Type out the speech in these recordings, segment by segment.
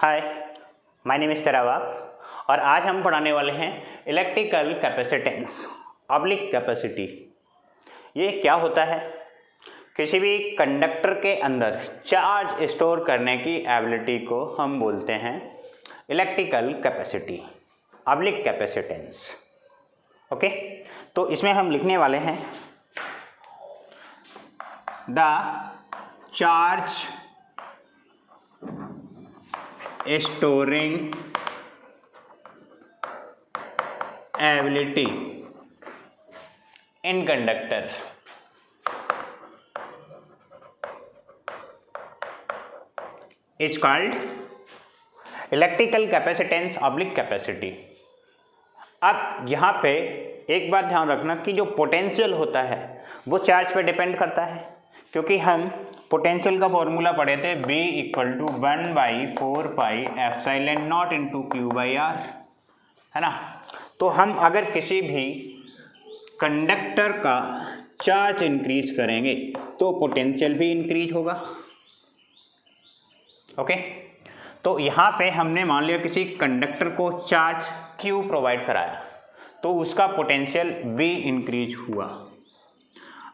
Hi, my name is तरावाफ और आज हम पढ़ाने वाले हैं इलेक्ट्रिकल कैपेसिटेंस ऑब्लिक कैपेसिटी। ये क्या होता है? किसी भी कंडक्टर के अंदर चार्ज स्टोर करने की एबिलिटी को हम बोलते हैं electrical capacity oblique capacitance. Okay, तो इसमें हम लिखने वाले हैं the charge storing ability in conductor is called electrical capacitance oblique capacity. अब यहाँ पे एक बात ध्यान रखना कि जो पोटेंशियल होता है वो चार्ज पे डिपेंड करता है, क्योंकि हम पोटेंशियल का फॉर्मूला पढ़े थे B = 1/4πε0 इंटू Q/R, है ना। तो हम अगर किसी भी कंडक्टर का चार्ज इंक्रीज करेंगे तो पोटेंशियल भी इंक्रीज होगा। ओके, तो यहाँ पे हमने मान लिया किसी कंडक्टर को चार्ज Q प्रोवाइड कराया तो उसका पोटेंशियल B इंक्रीज हुआ।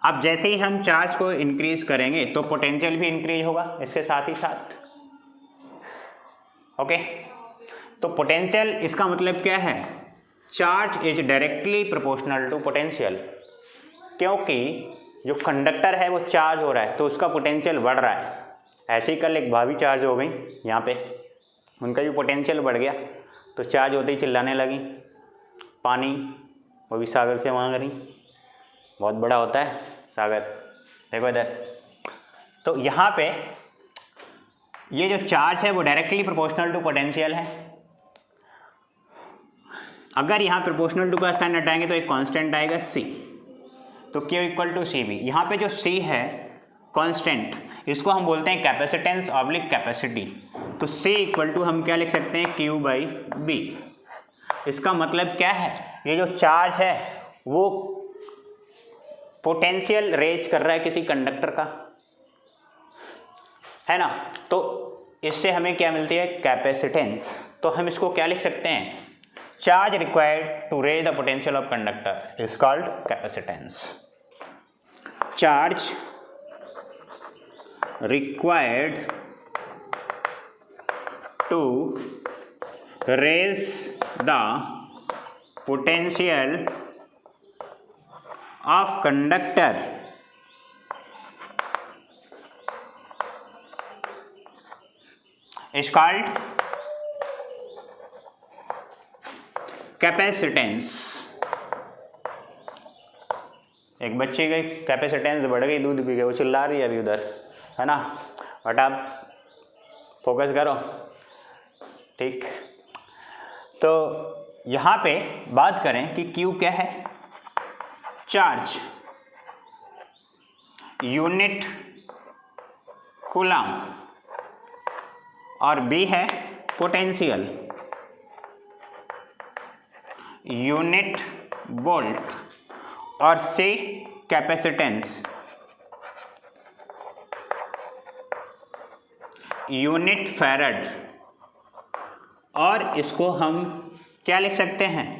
अब जैसे ही हम चार्ज को इंक्रीज करेंगे तो पोटेंशियल भी इंक्रीज होगा इसके साथ ही साथ। ओके, तो पोटेंशियल इसका मतलब क्या है? Charge is directly proportional to potential, क्योंकि जो कंडक्टर है वो चार्ज हो रहा है तो उसका पोटेंशियल बढ़ रहा है। ऐसे ही कल एक भाभी चार्ज हो गई यहाँ पे, उनका भी पोटेंशियल बढ़ गया तो चार्ज होते ही चिल्लाने लगी, पानी वो भी सागर से मांग रही। बहुत बड़ा होता है सागर, देखो इधर। तो यहाँ पे ये जो चार्ज है वो डायरेक्टली प्रोपोर्शनल टू पोटेंशियल है। अगर यहाँ प्रोपोर्शनल टू का साइन हटाएंगे तो एक कांस्टेंट आएगा C, तो Q = CB। यहाँ पे जो C है कांस्टेंट, इसको हम बोलते हैं कैपेसिटेंस ऑब्लिक कैपेसिटी। तो C = हम क्या लिख सकते हैं Q/B। इसका मतलब क्या है? ये जो चार्ज है वो पोटेंशियल रेज कर रहा है किसी कंडक्टर का, है ना। तो इससे हमें क्या मिलती है? कैपेसिटेंस। तो हम इसको क्या लिख सकते हैं? Charge required to raise the potential of conductor is called capacitance. Charge required to raise the potential of conductor is called capacitance. एक बच्चे की कैपेसिटेंस बढ़ गई, दूध पी गई, वो चिल्ला रही है अभी उधर, है ना। बट आप फोकस करो, ठीक। तो यहाँ पे बात करें कि Q क्या है? चार्ज यूनिट कूलम, और B है पोटेंशियल यूनिट वोल्ट, और C कैपेसिटेंस यूनिट फैराड। और इसको हम क्या लिख सकते हैं?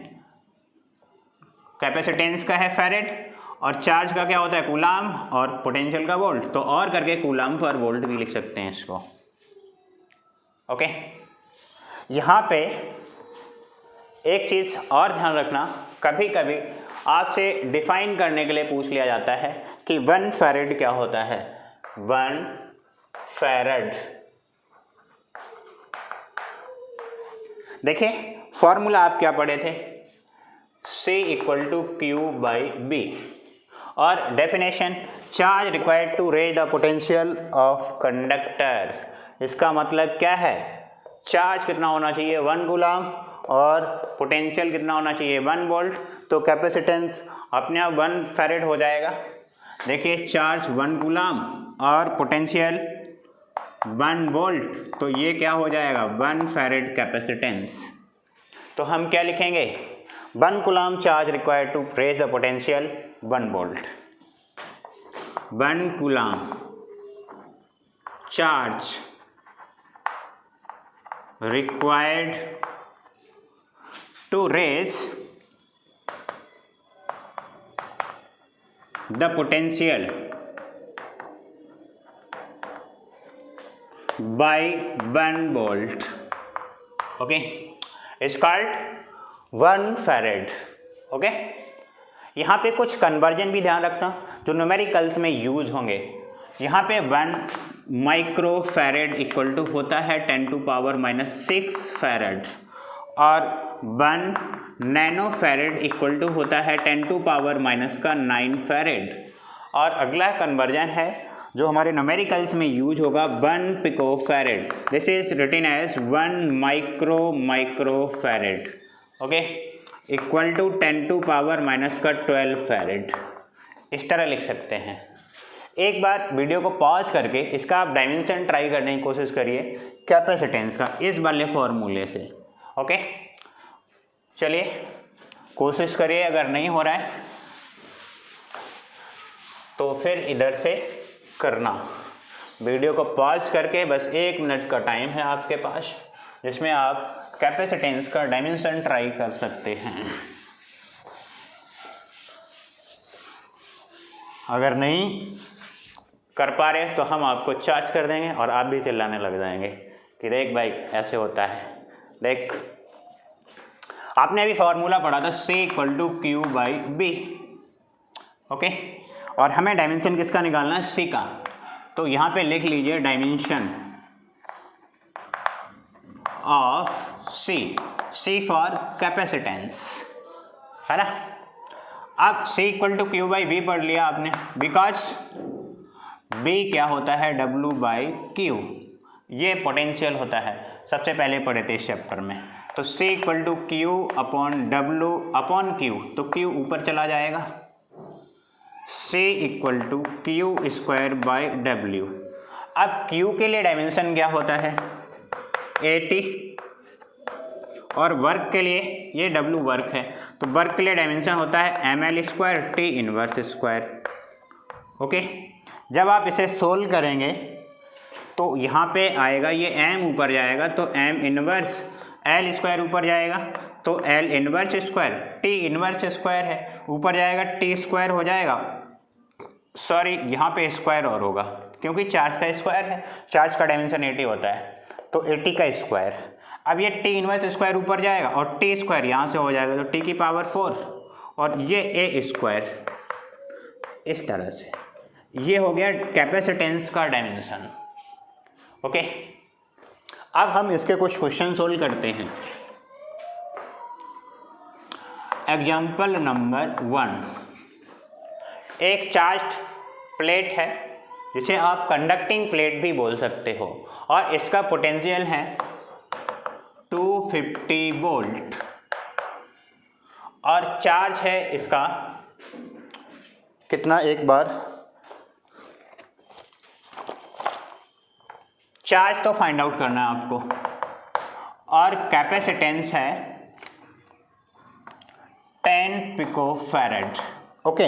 कैपेसिटेंस का है फैराड और चार्ज का क्या होता है? कूलम, और पोटेंशियल का वोल्ट। तो और करके कूलम पर वोल्ट भी लिख सकते हैं इसको। ओके, यहाँ पे एक चीज़ और ध्यान रखना, कभी कभी आपसे डिफाइन करने के लिए पूछ लिया जाता है कि 1 फैराड क्या होता है। 1 फैराड, देखिए फॉर्मूला आप क्या पढ़े थे? C = Q/B, और definition charge required to raise the potential of conductor. इसका मतलब क्या है? चार्ज कितना होना चाहिए? 1 कूलम, और पोटेंशियल कितना होना चाहिए? 1 वोल्ट। तो कैपेसिटेंस अपने आप 1 फैराड हो जाएगा। देखिए चार्ज 1 कूलम और पोटेंशियल 1 वोल्ट, तो ये क्या हो जाएगा? 1 फैराड कैपेसिटेंस। तो हम क्या लिखेंगे? 1 coulomb charge required to raise the potential 1 volt. 1 coulomb charge required to raise the potential by 1 volt, okay, is called 1 farad, okay। यहाँ पे कुछ कन्वर्जन भी ध्यान रखना जो न्यूमेरिकल्स में यूज होंगे। यहाँ पे 1 माइक्रो फैरेड इक्वल टू होता है 10⁻⁻6 फैरेड और 1 नैनो फैरेड इक्वल टू होता है 10⁻⁻9 फैरेड। और अगला कन्वर्जन है जो हमारे न्यूमेरिकल्स में यूज होगा 1 pico farad. This is written as 1 micro farad, okay, equal to 10⁻⁻12 farad. इस तरह लिख सकते हैं। एक बार वीडियो को पॉज करके इसका आप डायमेंशन ट्राई करने की कोशिश करिए कैपेसिटेंस का इस वाले फॉर्मूले से, ओके। चलिए कोशिश करिए, अगर नहीं हो रहा है तो फिर इधर से करना। वीडियो को पॉज करके बस 1 मिनट का टाइम है आपके पास जिसमें आप कैपेसिटेंस का डायमेंशन ट्राई कर सकते हैं। अगर नहीं कर पा रहे तो हम आपको चार्ज कर देंगे और आप भी चिल्लाने लग जाएंगे कि देख भाई ऐसे होता है। देख, आपने अभी फॉर्मूला पढ़ा था C = Q/B, ओके, और हमें डायमेंशन किसका निकालना है? C का। तो यहाँ पे लिख लीजिए dimension of C for capacitance, है ना। अब C = Q/B पढ़ लिया आपने, बिकॉज B क्या होता है? W/Q, ये पोटेंशियल होता है, सबसे पहले पढ़े थे इस चैप्टर में। तो C = Q/W/Q, तो Q ऊपर चला जाएगा, C = Q²/W। अब Q के लिए डायमेंशन क्या होता है? 80, और वर्क के लिए ये W वर्क है, तो वर्क के लिए डायमेंशन होता है ml² T inverse square, okay. जब आप इसे सोल्व करेंगे तो यहाँ पे आएगा ये m ऊपर जाएगा तो m इनवर्स l² ऊपर जाएगा तो l inverse square, T inverse square है, ऊपर जाएगा T² हो जाएगा, सॉरी यहाँ पे स्क्वायर और होगा क्योंकि चार्ज का स्क्वायर है, चार्ज का डायमेंशन 80 होता है तो 80 का स्क्वायर। अब ये T इनवर्स स्क्वायर ऊपर जाएगा और T² यहाँ से हो जाएगा तो T⁴ और ये A², इस तरह से ये हो गया कैपेसिटेंस का डायमेंशन, ओके। अब हम इसके कुछ क्वेश्चन सोल्व करते हैं। एग्जाम्पल नंबर 1, एक चार्ज प्लेट है जिसे आप कंडक्टिंग प्लेट भी बोल सकते हो और इसका पोटेंशियल है 250 वोल्ट और चार्ज है इसका कितना? एक बार चार्ज तो फाइंड आउट करना है आपको, और कैपेसिटेंस है 10 पिकोफैरेड, ओके।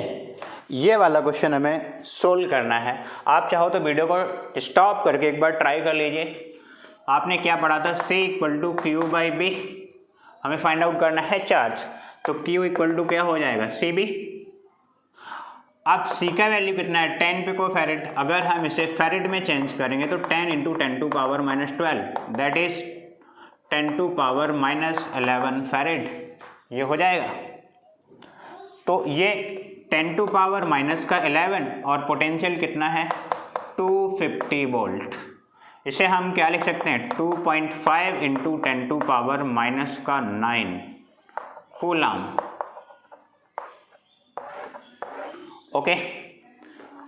ये वाला क्वेश्चन हमें सोल्व करना है। आप चाहो तो वीडियो को स्टॉप करके एक बार ट्राई कर लीजिए। आपने क्या पढ़ा था? C = Q/B, हमें फाइंड आउट करना है चार्ज, तो Q = क्या हो जाएगा? CB। अब C का वैल्यू कितना है? 10 पिकोफैरेड। अगर हम इसे फैरेड में चेंज करेंगे तो 10 × 10⁻⁻12 दैट इज 10⁻⁻11 फैरेड, ये हो जाएगा। तो ये 10⁻⁻11 और पोटेंशियल कितना है? 250 वोल्ट। इसे हम क्या लिख सकते हैं? 2.5 × 10⁻⁻9 कूलम, ओके।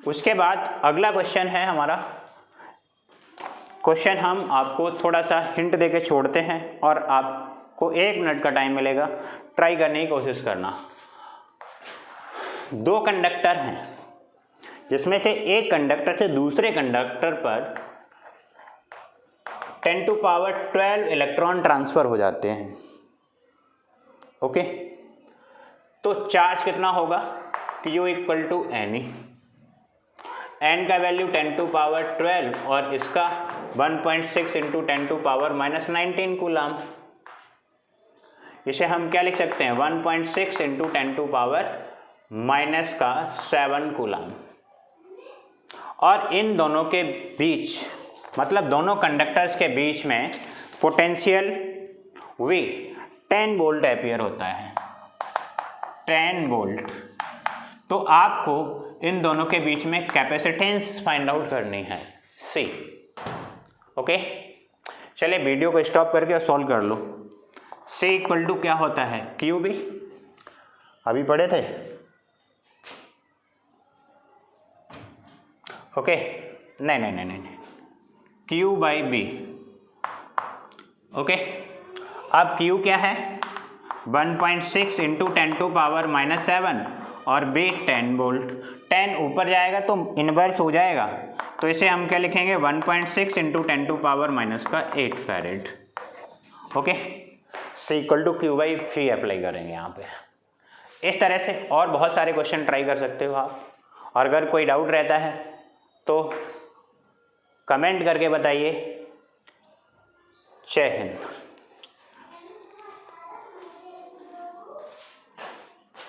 उसके बाद अगला क्वेश्चन है हमारा। क्वेश्चन हम आपको थोड़ा सा हिंट देके छोड़ते हैं और आपको 1 मिनट का टाइम मिलेगा, ट्राई करने की कोशिश करना। 2 कंडक्टर हैं जिसमें से एक कंडक्टर से दूसरे कंडक्टर पर 10⁻12 इलेक्ट्रॉन ट्रांसफर हो जाते हैं, ओके। तो चार्ज कितना होगा? Q = NE, n का वैल्यू 10⁻12 और इसका 1.6 into 10 to power minus 19 coulomb. इसे हम क्या लिख सकते हैं 1.6 इंटू 10 टू पावर माइनस का 7 कूलाम। और इन दोनों के बीच मतलब दोनों कंडक्टर्स के बीच में पोटेंशियल V 10 वोल्ट एम्पियर होता है, 10 वोल्ट। तो आपको इन दोनों के बीच में कैपेसिटेंस फाइंड आउट करनी है C। ओके, चलिए वीडियो को स्टॉप करके सॉल्व कर लो। C इक्वल टू क्या होता है QB, अभी पढ़े थे। ओके, नहीं, Q बाई B। ओके, अब Q क्या है 1.6 इंटू 10 टू पावर माइनस 7 और B 10 वोल्ट। 10 ऊपर जाएगा तो इनवर्स हो जाएगा, तो इसे हम क्या लिखेंगे 1.6 इंटू 10 टू पावर माइनस का 8 farad. Okay, C equal to Q by V apply करेंगे यहाँ पे। इस तरह से और बहुत सारे क्वेश्चन ट्राई कर सकते हो आप, और अगर कोई डाउट रहता है तो कमेंट करके बताइए। जय हिंद।